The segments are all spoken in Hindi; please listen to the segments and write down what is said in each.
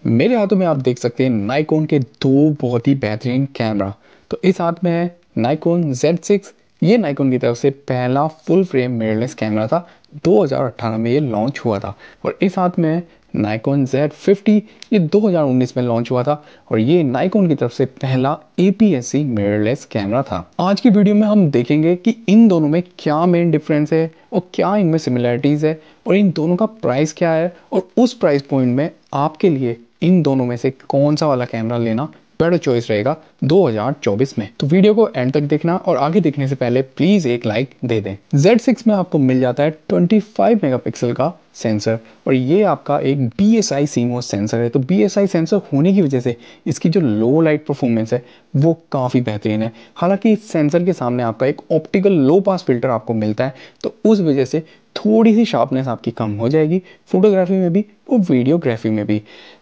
मेरे हाथों में आप देख सकते हैं नाइकोन के दो बहुत ही बेहतरीन कैमरा। तो इस हाथ में है नाइकोन Z6। ये नाइकोन की तरफ से पहला फुल फ्रेम मिररलेस कैमरा था। 2018 में ये लॉन्च हुआ था। और इस हाथ में है नाइकोन Z50। ये 2019 में लॉन्च हुआ था और ये नाइकोन की तरफ से पहला APS-C मिररलेस कैमरा था। आज की वीडियो में हम देखेंगे कि इन दोनों में क्या मेन डिफरेंस है और क्या इनमें सिमिलरिटीज़ है और इन दोनों का प्राइस क्या है और उस प्राइस पॉइंट में आपके लिए इन दोनों में से कौन सा वाला कैमरा लेना बेटर चॉइस रहेगा 2024 में। तो वीडियो को एंड तक देखना और आगे देखने से पहले प्लीज एक लाइक दे दें। Z6 में आपको मिल जाता है 25 मेगापिक्सल का सेंसर और ये आपका एक BSI CMOS सेंसर है। तो BSI सेंसर होने की वजह से इसकी जो लो लाइट परफॉर्मेंस है वो काफ़ी बेहतरीन है। हालांकि इस सेंसर के सामने आपका एक ऑप्टिकल लो पास फिल्टर आपको मिलता है, तो उस वजह से थोड़ी सी शार्पनेस आपकी कम हो जाएगी फोटोग्राफी में भी और वीडियोग्राफी में भी।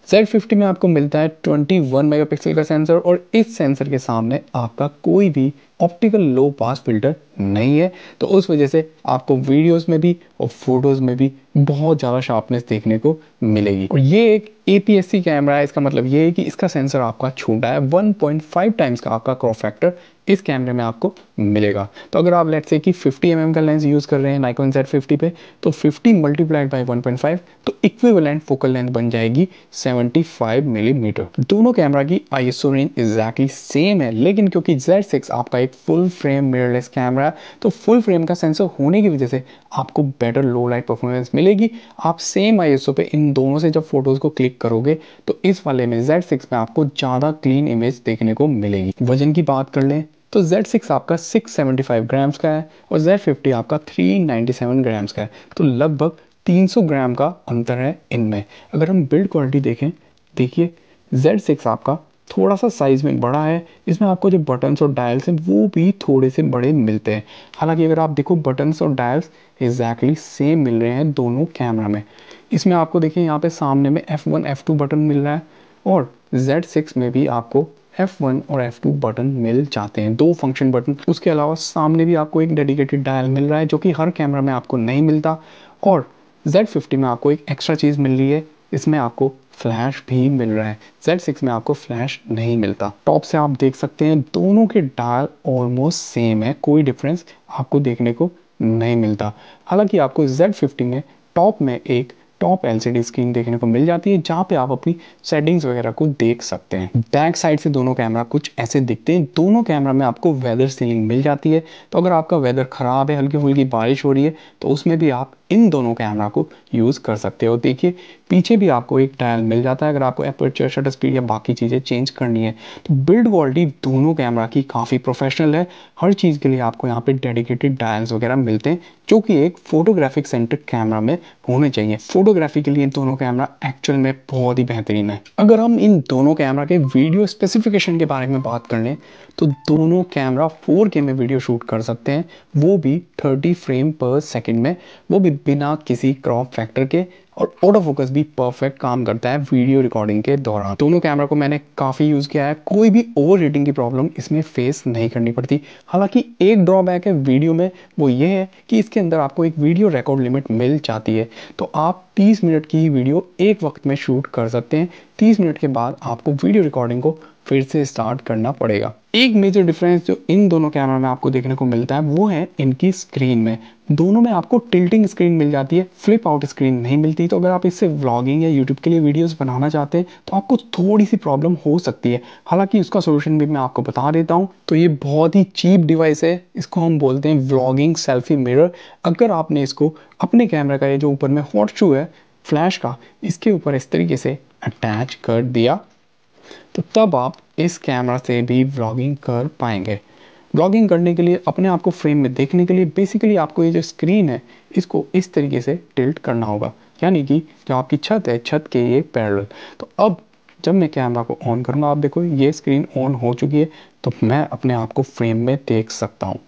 Z50 में आपको मिलता है 21 मेगापिक्सल का सेंसर और इस सेंसर के सामने आपका कोई भी ऑप्टिकल लो पास फिल्टर नहीं है, तो उस वजह से आपको वीडियोस में भी और फोटोज़ में भी बहुत ज़्यादा शार्पनेस देखने को मिलेगी। और ये एक APS-C कैमरा है, इसका मतलब ये है कि इसका सेंसर आपका छोटा है। 1.5 टाइम्स का आपका क्रॉप फैक्टर इस कैमरे में आपको मिलेगा। तो अगर आप लेट्स से कि 50 mm का लेंस यूज़ कर रहे हैं नाइकोन Z50 पे, तो 50 मल्टीप्लाइड बाई 1.5 तो इक्विवेलेंट फोकल लेंथ बन जाएगी 75 मिलीमीटर। दोनों कैमरा की ISO रेंज एग्जैक्टली सेम है, लेकिन क्योंकि Z6 आपका एक फुल फ्रेम मिररलेस कैमरा है, तो फुल फ्रेम का सेंसर होने की वजह से आपको बेटर लो लाइट परफॉर्मेंस मिलेगी। आप सेम ISO पे इन दोनों से जब फोटोज़ को क्लिक करोगे तो इस वाले में Z6 में आपको ज़्यादा क्लीन इमेज देखने को मिलेगी। वजन की बात कर लें तो Z6 आपका 675 ग्राम्स का है और Z50 आपका 397 ग्राम्स का है। तो लगभग 300 ग्राम का अंतर है इनमें। अगर हम बिल्ड क्वालिटी देखें, देखिए Z6 आपका थोड़ा सा साइज़ में बड़ा है। इसमें आपको जो बटन्स और डायल्स हैं वो भी थोड़े से बड़े मिलते हैं। हालांकि अगर आप देखो बटन्स और डायल्स एग्जैक्टली सेम मिल रहे हैं दोनों कैमरा में। इसमें आपको देखिए यहाँ पे सामने में F1 F2 बटन मिल रहा है और Z6 में भी आपको F1 और F2 बटन मिल जाते हैं, दो फंक्शन बटन। उसके अलावा सामने भी आपको एक डेडिकेटेड डायल मिल रहा है जो कि हर कैमरा में आपको नहीं मिलता। और Z50 में आपको एक एक्स्ट्रा चीज़ मिल रही है, इसमें आपको फ्लैश भी मिल रहा है। Z6 में आपको फ्लैश नहीं मिलता। टॉप से आप देख सकते हैं दोनों के डायल ऑलमोस्ट सेम है, कोई डिफरेंस आपको देखने को नहीं मिलता। हालांकि आपको Z50 में टॉप में एक टॉप LCD स्क्रीन देखने को मिल जाती है जहाँ पे आप अपनी सेटिंग्स वगैरह को देख सकते हैं। बैक साइड से दोनों कैमरा कुछ ऐसे दिखते हैं। दोनों कैमरा में आपको वेदर सीलिंग मिल जाती है, तो अगर आपका वेदर ख़राब है, हल्की फुल्की बारिश हो रही है, तो उसमें भी आप इन दोनों कैमरा को यूज़ कर सकते हो। देखिए पीछे भी आपको एक डायल मिल जाता है अगर आपको एपर्चर, शटर स्पीड या बाकी चीज़ें चेंज करनी है। तो बिल्ड क्वालिटी दोनों कैमरा की काफ़ी प्रोफेशनल है। हर चीज़ के लिए आपको यहाँ पे डेडिकेटेड डायल्स वगैरह मिलते हैं जो कि एक फोटोग्राफिक सेंट्रिक कैमरा में होने चाहिए। फोटोग्राफी के लिए दोनों कैमरा एक्चुअल में बहुत ही बेहतरीन है। अगर हम इन दोनों कैमरा के वीडियो स्पेसिफिकेशन के बारे में बात कर लें तो दोनों कैमरा 4K में वीडियो शूट कर सकते हैं, वो भी 30 फ्रेम पर सेकंड में, वो भी बिना किसी क्रॉप फैक्टर के। और ऑटो फोकस भी परफेक्ट काम करता है वीडियो रिकॉर्डिंग के दौरान। दोनों कैमरा को मैंने काफ़ी यूज़ किया है, कोई भी ओवर हीटिंग की प्रॉब्लम इसमें फेस नहीं करनी पड़ती। हालांकि एक ड्रॉबैक है वीडियो में, वो ये है कि इसके अंदर आपको एक वीडियो रिकॉर्ड लिमिट मिल जाती है। तो आप 30 मिनट की ही वीडियो एक वक्त में शूट कर सकते हैं। 30 मिनट के बाद आपको वीडियो रिकॉर्डिंग को फिर से स्टार्ट करना पड़ेगा। एक मेजर डिफरेंस जो इन दोनों कैमरा में आपको देखने को मिलता है वो है इनकी स्क्रीन में। दोनों में आपको टिल्टिंग स्क्रीन मिल जाती है, फ्लिप आउट स्क्रीन नहीं मिलती। तो अगर आप इससे व्लॉगिंग या यूट्यूब के लिए वीडियोस बनाना चाहते हैं तो आपको थोड़ी सी प्रॉब्लम हो सकती है। हालांकि उसका सोल्यूशन भी मैं आपको बता देता हूँ। तो ये बहुत ही चीप डिवाइस है, इसको हम बोलते हैं व्लॉगिंग सेल्फी मिरर। अगर आपने इसको अपने कैमरा का ये जो ऊपर में हॉट शू है फ्लैश का, इसके ऊपर इस तरीके से अटैच कर दिया तो तब आप इस कैमरा से भी व्लॉगिंग कर पाएंगे। व्लॉगिंग करने के लिए, अपने आप को फ्रेम में देखने के लिए बेसिकली आपको ये जो स्क्रीन है इसको इस तरीके से टिल्ट करना होगा, यानी कि जो आपकी छत है छत के ये पैरेलल। तो अब जब मैं कैमरा को ऑन करूँगा, आप देखो ये स्क्रीन ऑन हो चुकी है, तो मैं अपने आप को फ्रेम में देख सकता हूँ।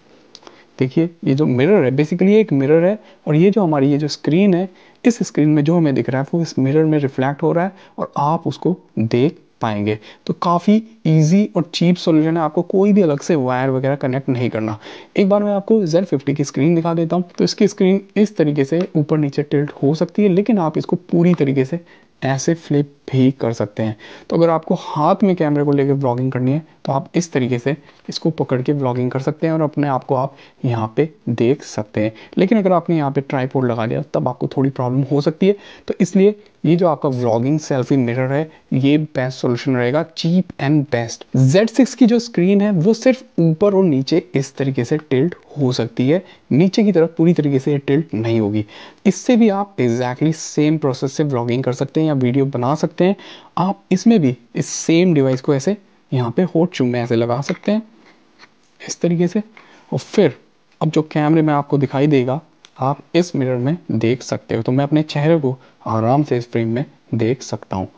देखिए ये जो मिरर है बेसिकली एक मिरर है और ये जो हमारी ये जो स्क्रीन है, इस स्क्रीन में जो हमें दिख रहा है वो इस मिरर में रिफ्लेक्ट हो रहा है और आप उसको देख पाएंगे। तो काफ़ी इजी और चीप सॉल्यूशन है, आपको कोई भी अलग से वायर वगैरह कनेक्ट नहीं करना। एक बार मैं आपको Z50 की स्क्रीन दिखा देता हूँ। तो इसकी स्क्रीन इस तरीके से ऊपर नीचे टिल्ट हो सकती है, लेकिन आप इसको पूरी तरीके से ऐसे फ्लिप भी कर सकते हैं। तो अगर आपको हाथ में कैमरे को लेकर व्लॉगिंग करनी है तो आप इस तरीके से इसको पकड़ के व्लॉगिंग कर सकते हैं और अपने आप को आप यहाँ पे देख सकते हैं। लेकिन अगर आपने यहाँ पे ट्राइपॉड लगा दिया तब आपको थोड़ी प्रॉब्लम हो सकती है। तो इसलिए ये जो आपका व्लॉगिंग सेल्फी मिरर है ये बेस्ट सॉल्यूशन रहेगा, चीप एंड बेस्ट। Z6 की जो स्क्रीन है वो सिर्फ ऊपर और नीचे इस तरीके से टिल्ट हो सकती है, नीचे की तरफ पूरी तरीके से टिल्ट नहीं होगी। इससे भी आप एग्जैक्टली सेम प्रोसेस से व्लॉगिंग कर सकते हैं या वीडियो बना सकते हैं। आप इसमें भी इस सेम डिवाइस को ऐसे यहाँ पे होट चूम में ऐसे लगा सकते हैं इस तरीके से, और फिर अब जो कैमरे में आपको दिखाई देगा आप इस मिरर में देख सकते हो। तो मैं अपने चेहरे को आराम से इस फ्रेम में देख सकता हूँ।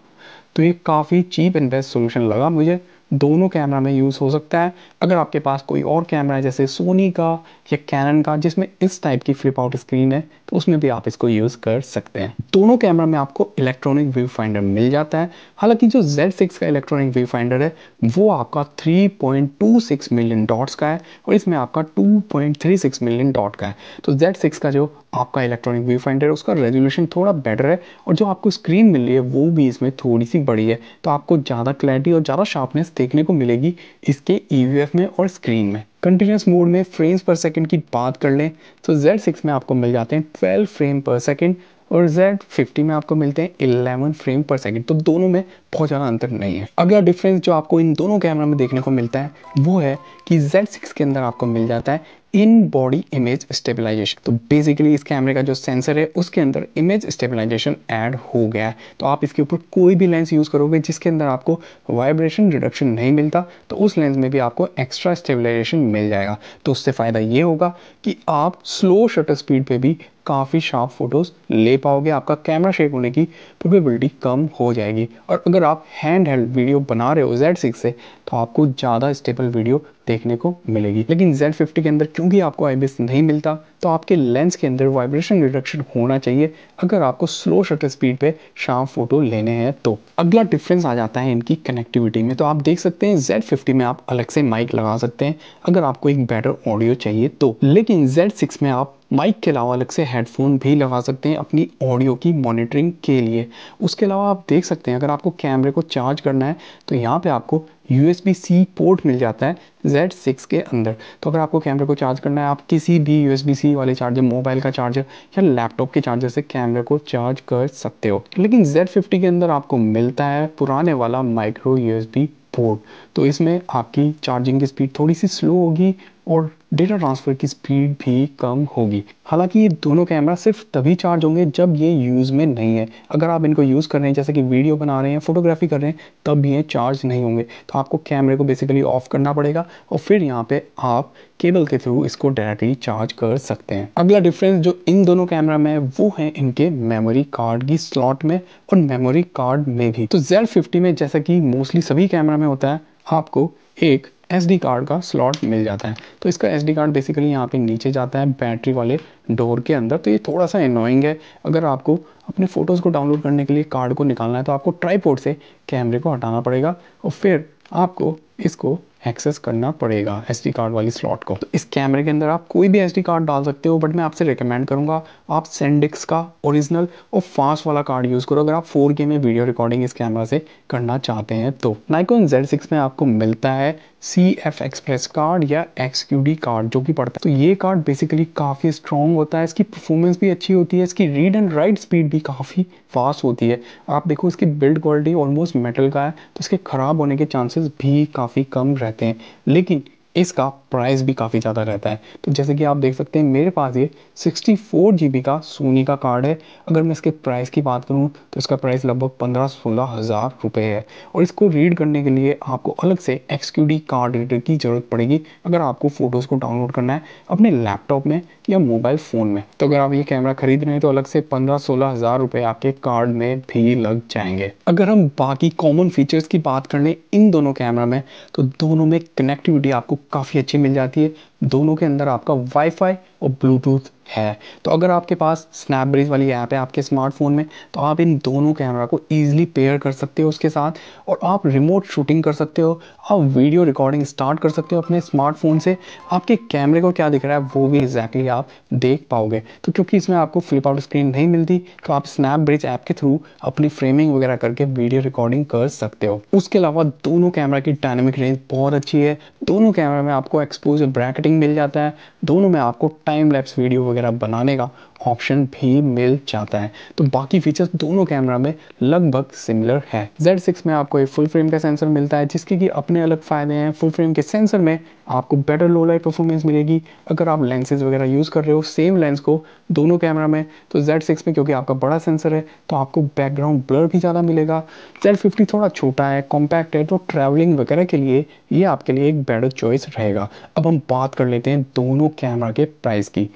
तो ये काफ़ी चीप एंड बेस्ट सॉल्यूशन लगा मुझे, दोनों कैमरा में यूज़ हो सकता है। अगर आपके पास कोई और कैमरा है जैसे सोनी का या कैनन का जिसमें इस टाइप की फ्लिप आउट स्क्रीन है तो उसमें भी आप इसको यूज़ कर सकते हैं। दोनों कैमरा में आपको इलेक्ट्रॉनिक व्यू फाइंडर मिल जाता है। हालांकि जो Z6 का इलेक्ट्रॉनिक व्यू फाइंडर है वो आपका 3.26 मिलियन डॉट्स का है और इसमें आपका 2.36 मिलियन डॉट का है। तो Z6 का जो आपका इलेक्ट्रॉनिक व्यू फाइंडर है उसका रेजोल्यूशन थोड़ा बेटर है और जो आपको स्क्रीन मिल रही है वो भी इसमें थोड़ी सी बड़ी है। तो आपको ज़्यादा क्लैरिटी और ज़्यादा शार्पनेस देखने को मिलेगी इसके EVF में और स्क्रीन में। कंटिन्यूस मोड में फ्रेम्स पर सेकंड की बात कर लें तो Z6 में आपको मिल जाते हैं 12 फ्रेम पर सेकंड और Z50 में आपको मिलते हैं 11 फ्रेम पर सेकंड। तो दोनों में बहुत ज़्यादा अंतर नहीं है। अगला डिफरेंस जो आपको इन दोनों कैमरा में देखने को मिलता है वो है कि Z6 के अंदर आपको मिल जाता है इन बॉडी इमेज स्टेबलाइजेशन। तो बेसिकली इस कैमरे का जो सेंसर है उसके अंदर इमेज स्टेबलाइजेशन ऐड हो गया है। तो आप इसके ऊपर कोई भी लेंस यूज़ करोगे जिसके अंदर आपको वाइब्रेशन रिडक्शन नहीं मिलता तो उस लेंस में भी आपको एक्स्ट्रा स्टेबलाइजेशन मिल जाएगा। तो उससे फ़ायदा ये होगा कि आप स्लो शटर स्पीड पे भी काफ़ी शार्प फोटोज़ ले पाओगे, आपका कैमरा शेक होने की प्रोबेबिलिटी कम हो जाएगी। और अगर आप हैंड हेल्ड वीडियो बना रहे हो Z6 से तो आपको ज़्यादा स्टेबल वीडियो देखने को मिलेगी। लेकिन Z50 के अंदर क्योंकि आपको IBIS नहीं मिलता तो आपके लेंस के अंदर वाइब्रेशन रिडक्शन होना चाहिए अगर आपको स्लो शटर स्पीड पे शार्प फोटो लेने हैं तो। अगला डिफरेंस आ जाता है इनकी कनेक्टिविटी में। तो आप देख सकते हैं Z50 में आप अलग से माइक लगा सकते हैं अगर आपको एक बेटर ऑडियो चाहिए तो, लेकिन Z6 में आप माइक के अलावा अलग से हेडफोन भी लगा सकते हैं अपनी ऑडियो की मॉनिटरिंग के लिए। उसके अलावा आप देख सकते हैं अगर आपको कैमरे को चार्ज करना है तो यहाँ पे आपको USB-C पोर्ट मिल जाता है Z6 के अंदर। तो अगर आपको कैमरे को चार्ज करना है आप किसी भी USB-C वाले चार्जर, मोबाइल का चार्जर या लैपटॉप के चार्जर से कैमरे को चार्ज कर सकते हो। लेकिन Z50 के अंदर आपको मिलता है पुराने वाला माइक्रो USB पोर्ट। तो इसमें आपकी चार्जिंग की स्पीड थोड़ी सी स्लो होगी और डेटा ट्रांसफ़र की स्पीड भी कम होगी। हालांकि ये दोनों कैमरा सिर्फ तभी चार्ज होंगे जब ये यूज़ में नहीं है। अगर आप इनको यूज़ कर रहे हैं जैसे कि वीडियो बना रहे हैं, फोटोग्राफी कर रहे हैं तब ये चार्ज नहीं होंगे। तो आपको कैमरे को बेसिकली ऑफ करना पड़ेगा और फिर यहाँ पे आप केबल के थ्रू इसको डायरेक्टली चार्ज कर सकते हैं। अगला डिफरेंस जो इन दोनों कैमरा में है वो है इनके मेमोरी कार्ड की स्लॉट में और मेमोरी कार्ड में भी। तो Z50 में जैसा कि मोस्टली सभी कैमरा में होता है आपको एक SD कार्ड का स्लॉट मिल जाता है। तो इसका SD कार्ड बेसिकली यहाँ पे नीचे जाता है बैटरी वाले डोर के अंदर। तो ये थोड़ा सा एनोइंग है। अगर आपको अपने फ़ोटोज़ को डाउनलोड करने के लिए कार्ड को निकालना है तो आपको ट्राइपॉड से कैमरे को हटाना पड़ेगा और फिर आपको इसको एक्सेस करना पड़ेगा SD कार्ड वाली स्लॉट को। तो इस कैमरे के अंदर आप कोई भी SD कार्ड डाल सकते हो बट मैं आपसे रिकमेंड करूंगा आप SanDisk का ओरिजिनल और फास्ट वाला कार्ड यूज़ करो अगर आप 4K में वीडियो रिकॉर्डिंग इस कैमरा से करना चाहते हैं तो। Nikon Z6 में आपको मिलता है CF एक्सप्रेस कार्ड या XQD कार्ड जो कि पड़ता है। तो ये कार्ड बेसिकली काफ़ी स्ट्रॉन्ग होता है, इसकी परफॉर्मेंस भी अच्छी होती है, इसकी रीड एंड राइट स्पीड भी काफ़ी फास्ट होती है। आप देखो इसकी बिल्ड क्वालिटी ऑलमोस्ट मेटल का है तो इसके ख़राब होने के चांसेस भी काफ़ी कम रहते हैं। लेकिन इसका प्राइस भी काफ़ी ज़्यादा रहता है। तो जैसे कि आप देख सकते हैं मेरे पास ये 64 GB का सोनी का कार्ड है। अगर मैं इसके प्राइस की बात करूं तो इसका प्राइस लगभग 15-16 हज़ार रुपये है और इसको रीड करने के लिए आपको अलग से XQD कार्ड रीडर की ज़रूरत पड़ेगी अगर आपको फ़ोटोज़ को डाउनलोड करना है अपने लैपटॉप में या मोबाइल फ़ोन में। तो अगर आप ये कैमरा खरीद रहे हैं तो अलग से 15-16 हज़ार रुपये आपके कार्ड में भी लग जाएंगे। अगर हम बाकी कॉमन फीचर्स की बात कर लें इन दोनों कैमरा में तो दोनों में कनेक्टिविटी आपको काफ़ी अच्छी मिल जाती है। दोनों के अंदर आपका वाईफाई और ब्लूटूथ है। तो अगर आपके पास स्नैपब्रिज वाली ऐप है आपके स्मार्टफोन में, तो आप इन दोनों कैमरा को ईजिली पेयर कर सकते हो उसके साथ, और आप रिमोट शूटिंग कर सकते हो, आप वीडियो रिकॉर्डिंग स्टार्ट कर सकते हो अपने स्मार्टफोन से। आपके कैमरे को क्या दिख रहा है वो भी एग्जैक्टली आप देख पाओगे। तो क्योंकि इसमें आपको फ्लिप आउट स्क्रीन नहीं मिलती, तो आप स्नैपब्रिज ऐप के थ्रू अपनी फ्रेमिंग वगैरह करके वीडियो रिकॉर्डिंग कर सकते हो। उसके अलावा दोनों कैमरा की डायनेमिक रेंज बहुत अच्छी है। दोनों कैमरा में आपको एक्सपोजर ब्रैकेटिंग मिल जाता है, दोनों में आपको टाइम लैप्स वीडियो वगैरह बनाने का ऑप्शन भी मिल जाता है। तो बाकी फीचर्स दोनों कैमरा में लगभग सिमिलर है। Z6 में आपको एक फुल फ्रेम का सेंसर मिलता है जिसके कि अपने अलग फायदे हैं। फुल फ्रेम के सेंसर में आपको बेटर लो लाइट परफॉर्मेंस मिलेगी। अगर आप लेंसेज वगैरह यूज़ कर रहे हो सेम लेंस को दोनों कैमरा में, तो Z6 में क्योंकि आपका बड़ा सेंसर है तो आपको बैकग्राउंड ब्लर भी ज़्यादा मिलेगा। Z50 थोड़ा छोटा है, कॉम्पैक्ट है, तो ट्रैवलिंग वगैरह के लिए ये आपके लिए एक बेटर चॉइस रहेगा। अब हम बात कर लेते हैं दोनों कैमरा के प्राइस की।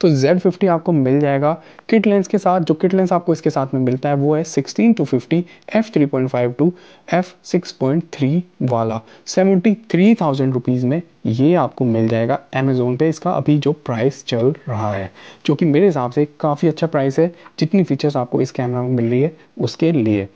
तो Z50 आपको मिल जाएगा किट लेंस के साथ। जो किट लेंस आपको इसके साथ में मिलता है वो है 16-50 f3.5 टू f6.3 वाला 73,000 रुपीज़ में ये आपको मिल जाएगा अमेज़ोन पे। इसका अभी जो प्राइस चल रहा है, जो कि मेरे हिसाब से काफ़ी अच्छा प्राइस है जितनी फीचर्स आपको इस कैमरा में मिल रही है उसके लिए।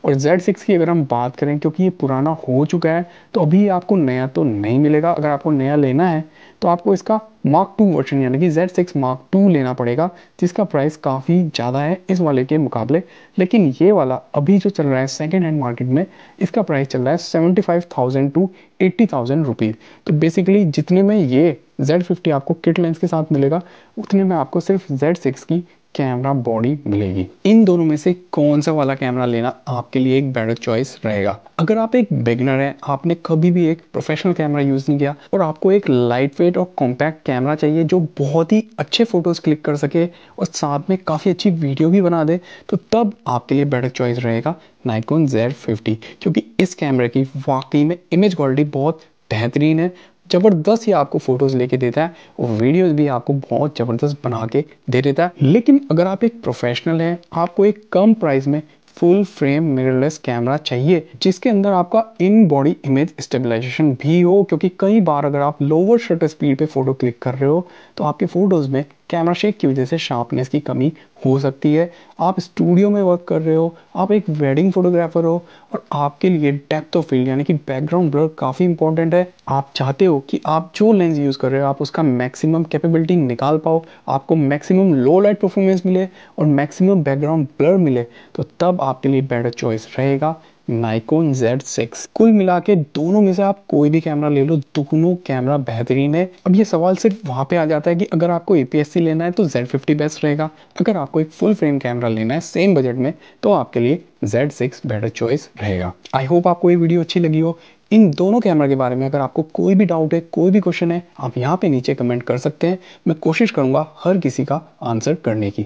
और Z6 की अगर हम बात करें, क्योंकि ये पुराना हो चुका है तो अभी आपको नया तो नहीं मिलेगा। अगर आपको नया लेना है तो आपको इसका Mark II वर्जन यानी कि Z6 Mark II लेना पड़ेगा, जिसका प्राइस काफ़ी ज़्यादा है इस वाले के मुकाबले। लेकिन ये वाला अभी जो चल रहा है सेकेंड हैंड मार्केट में, इसका प्राइस चल रहा है 75,000 टू 80,000 रुपीज़। तो बेसिकली जितने में ये Z50 आपको किट लेंस के साथ मिलेगा, उतने में आपको सिर्फ Z6 की कैमरा बॉडी मिलेगी। इन दोनों में से कौन सा वाला कैमरा लेना आपके लिए एक बेटर चॉइस रहेगा? अगर आप एक बिगनर हैं, आपने कभी भी एक प्रोफेशनल कैमरा यूज़ नहीं किया और आपको एक लाइट वेट और कॉम्पैक्ट कैमरा चाहिए जो बहुत ही अच्छे फोटोज़ क्लिक कर सके और साथ में काफ़ी अच्छी वीडियो भी बना दे, तो तब आपके लिए बेटर चॉइस रहेगा नाइकोन Z50। क्योंकि इस कैमरे की वाकई में इमेज क्वालिटी बहुत बेहतरीन है, ज़बरदस्त ही आपको फ़ोटोज़ लेके देता है और वीडियोज़ भी आपको बहुत ज़बरदस्त बना के दे देता है। लेकिन अगर आप एक प्रोफेशनल हैं, आपको एक कम प्राइस में फुल फ्रेम मिररलेस कैमरा चाहिए जिसके अंदर आपका इन बॉडी इमेज स्टेबलाइजेशन भी हो, क्योंकि कई बार अगर आप लोअर शटर स्पीड पे फ़ोटो क्लिक कर रहे हो तो आपके फ़ोटोज़ में कैमरा शेक की वजह से शार्पनेस की कमी हो सकती है। आप स्टूडियो में वर्क कर रहे हो, आप एक वेडिंग फोटोग्राफर हो और आपके लिए डेप्थ ऑफ फील्ड यानी कि बैकग्राउंड ब्लर काफ़ी इंपॉर्टेंट है। आप चाहते हो कि आप जो लेंस यूज़ कर रहे हो आप उसका मैक्सिमम कैपेबिलिटी निकाल पाओ, आपको मैक्सिमम लो लाइट परफॉर्मेंस मिले और मैक्सिमम बैकग्राउंड ब्लर मिले, तो तब आपके लिए बेटर चॉइस रहेगा नाइकोन Z6। कुल मिला के दोनों में से आप कोई भी कैमरा ले लो, दोनों कैमरा बेहतरीन है। अब ये सवाल सिर्फ वहाँ पे आ जाता है कि अगर आपको APS-C लेना है तो Z50 बेस्ट रहेगा, अगर आपको एक फुल फ्रेम कैमरा लेना है सेम बजट में तो आपके लिए Z6 बेटर चॉइस रहेगा। आई होप आपको ये वीडियो अच्छी लगी हो। इन दोनों कैमरा के बारे में अगर आपको कोई भी डाउट है, कोई भी क्वेश्चन है, आप यहाँ पे नीचे कमेंट कर सकते हैं। मैं कोशिश करूँगा हर किसी का आंसर करने की।